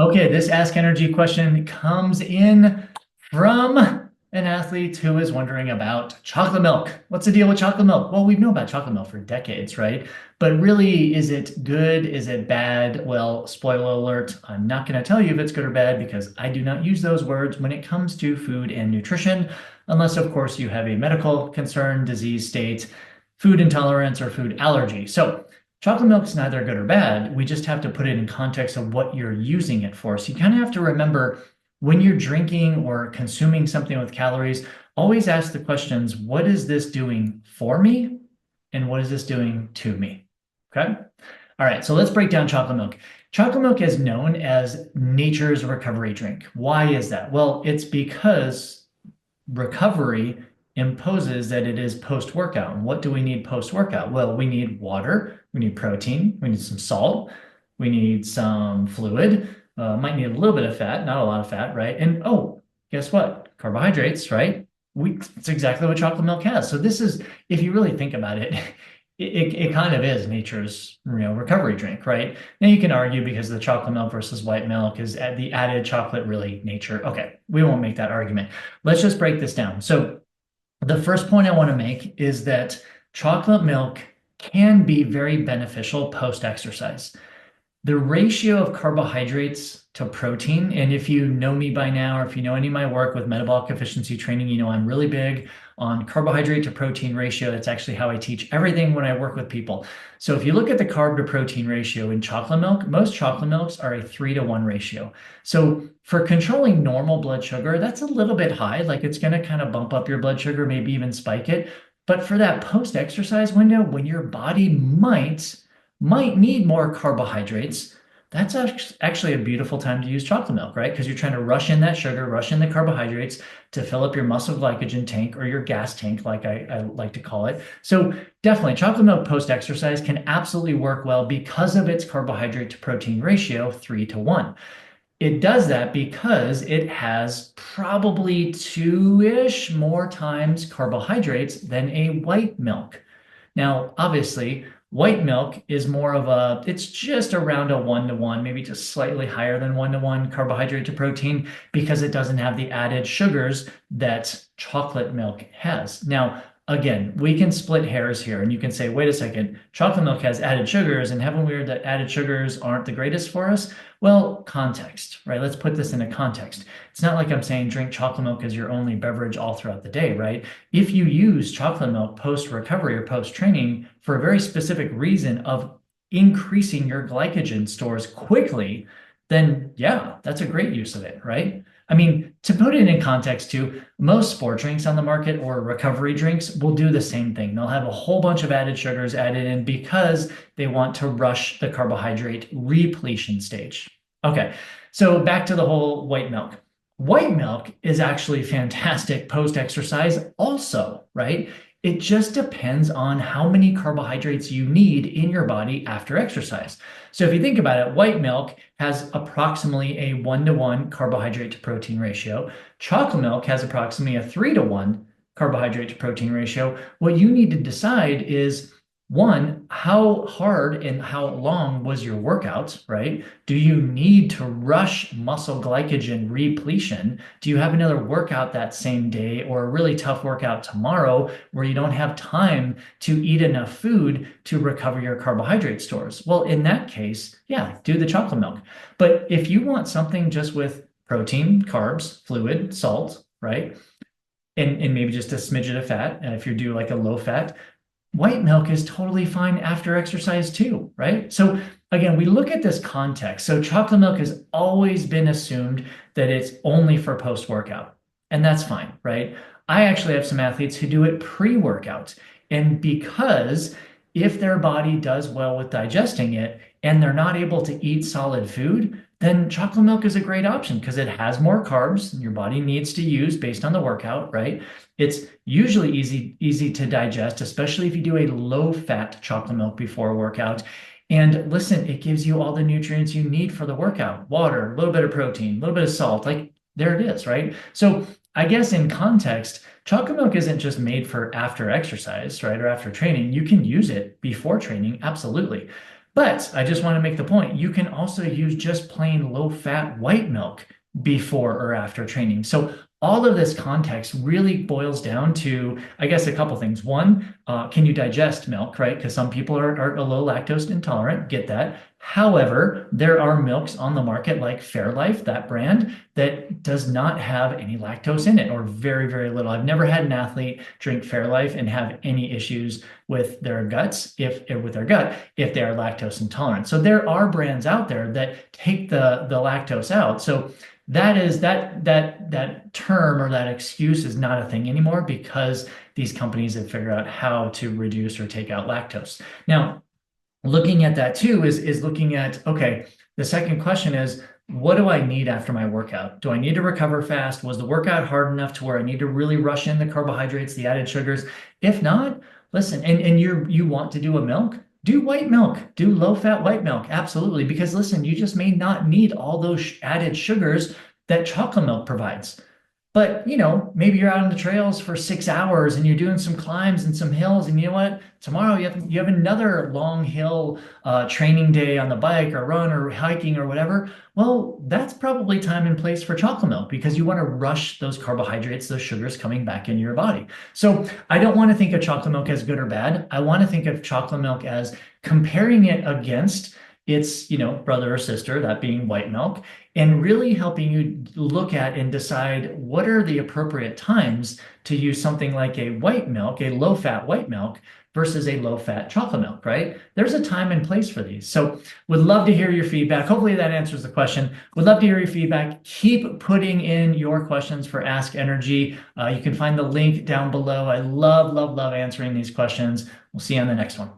Okay, this Ask Energy question comes in from an athlete who is wondering about chocolate milk. What's the deal with chocolate milk? Well, we've known about chocolate milk for decades, right? But really, is it good? Is it bad? Well, spoiler alert, I'm not going to tell you if it's good or bad because I do not use those words when it comes to food and nutrition, unless, of course, you have a medical concern, disease state, food intolerance, or food allergy. So, chocolate milk is neither good or bad. We just have to put it in context of what you're using it for. So you kind of have to remember when you're drinking or consuming something with calories, always ask the questions, what is this doing for me? And what is this doing to me? Okay. All right. So let's break down chocolate milk. Chocolate milk is known as nature's recovery drink. Why is that? Well, it's because recovery imposes that it is post-workout. And what do we need post-workout? Well, we need water, we need protein, we need some salt, we need some fluid, might need a little bit of fat, not a lot of fat, right? And oh, guess what? Carbohydrates, right? It's exactly what chocolate milk has. So this is, if you really think about it, it kind of is nature's recovery drink, right? Now you can argue because the chocolate milk versus white milk is the added chocolate really nature. Okay, we won't make that argument. Let's just break this down. So the first point I want to make is that chocolate milk can be very beneficial post-exercise. The ratio of carbohydrates to protein, and if you know me by now, or if you know any of my work with metabolic efficiency training, you know I'm really big on carbohydrate to protein ratio. That's actually how I teach everything when I work with people. So if you look at the carb to protein ratio in chocolate milk, most chocolate milks are a 3-to-1 ratio. So for controlling normal blood sugar, that's a little bit high. Like it's going to kind of bump up your blood sugar, maybe even spike it. But for that post-exercise window, when your body might need more carbohydrates, that's actually a beautiful time to use chocolate milk, right? Because you're trying to rush in that sugar, rush in the carbohydrates to fill up your muscle glycogen tank or your gas tank, like I like to call it. So definitely chocolate milk post-exercise can absolutely work well because of its carbohydrate to protein ratio, 3-to-1. It does that because it has probably 2-ish more times carbohydrates than a white milk. Now, obviously, white milk is more of it's just around a 1-to-1, maybe just slightly higher than 1-to-1 carbohydrate to protein because it doesn't have the added sugars that chocolate milk has. Now, again, we can split hairs here and you can say, wait a second, chocolate milk has added sugars and haven't we heard that added sugars aren't the greatest for us? Well, context, right? Let's put this into context. It's not like I'm saying drink chocolate milk as your only beverage all throughout the day, right? If you use chocolate milk post-recovery or post-training for a very specific reason of increasing your glycogen stores quickly, then yeah, that's a great use of it, right? I mean, to put it in context too, most sport drinks on the market or recovery drinks will do the same thing. They'll have a whole bunch of added sugars added in because they want to rush the carbohydrate repletion stage. Okay, so back to the whole white milk. White milk is actually fantastic post-exercise also, right? It just depends on how many carbohydrates you need in your body after exercise. So if you think about it, white milk has approximately a 1-to-1 carbohydrate to protein ratio. Chocolate milk has approximately a 3-to-1 carbohydrate to protein ratio. What you need to decide is, one, how hard and how long was your workout, right? Do you need to rush muscle glycogen repletion? Do you have another workout that same day or a really tough workout tomorrow where you don't have time to eat enough food to recover your carbohydrate stores? Well, in that case, yeah, do the chocolate milk. But if you want something just with protein, carbs, fluid, salt, right? And maybe just a smidget of fat, and if you do like a low fat, white milk is totally fine after exercise too, right? So again, we look at this context. So chocolate milk has always been assumed that it's only for post-workout, and that's fine, right? I actually have some athletes who do it pre-workout. And because if their body does well with digesting it and they're not able to eat solid food, then chocolate milk is a great option because it has more carbs than your body needs to use based on the workout, right? It's usually easy to digest, especially if you do a low-fat chocolate milk before a workout. And listen, it gives you all the nutrients you need for the workout. Water, a little bit of protein, a little bit of salt, like there it is, right? So I guess in context, chocolate milk isn't just made for after exercise, right? Or after training. You can use it before training, absolutely. But I just want to make the point, you can also use just plain low-fat white milk before or after training. So all of this context really boils down to, I guess, a couple things. One, can you digest milk, right? Because some people are a low lactose intolerant, get that. However, there are milks on the market like Fairlife, that brand, that does not have any lactose in it or very, very little. I've never had an athlete drink Fairlife and have any issues with their guts with their gut if they are lactose intolerant. So there are brands out there that take the lactose out. So that term or that excuse is not a thing anymore because these companies have figured out how to reduce or take out lactose. Now, looking at that too is looking at, okay, the second question is, what do I need after my workout? Do I need to recover fast? Was the workout hard enough to where I need to really rush in the carbohydrates, the added sugars? If not, listen, and you want to do a milk, do white milk, do low-fat white milk, absolutely. Because listen, you just may not need all those added sugars that chocolate milk provides. But, maybe you're out on the trails for 6 hours and you're doing some climbs and some hills, and you know what? Tomorrow you have another long hill training day on the bike or run or hiking or whatever. Well, that's probably time and place for chocolate milk because you want to rush those carbohydrates, those sugars coming back into your body. So I don't want to think of chocolate milk as good or bad. I want to think of chocolate milk as comparing it against its, brother or sister, that being white milk, and really helping you look at and decide what are the appropriate times to use something like a white milk, a low-fat white milk, versus a low-fat chocolate milk, right? There's a time and place for these. So would love to hear your feedback. Hopefully that answers the question. Would love to hear your feedback. Keep putting in your questions for Ask eNRG. You can find the link down below. I love, love, love answering these questions. We'll see you on the next one.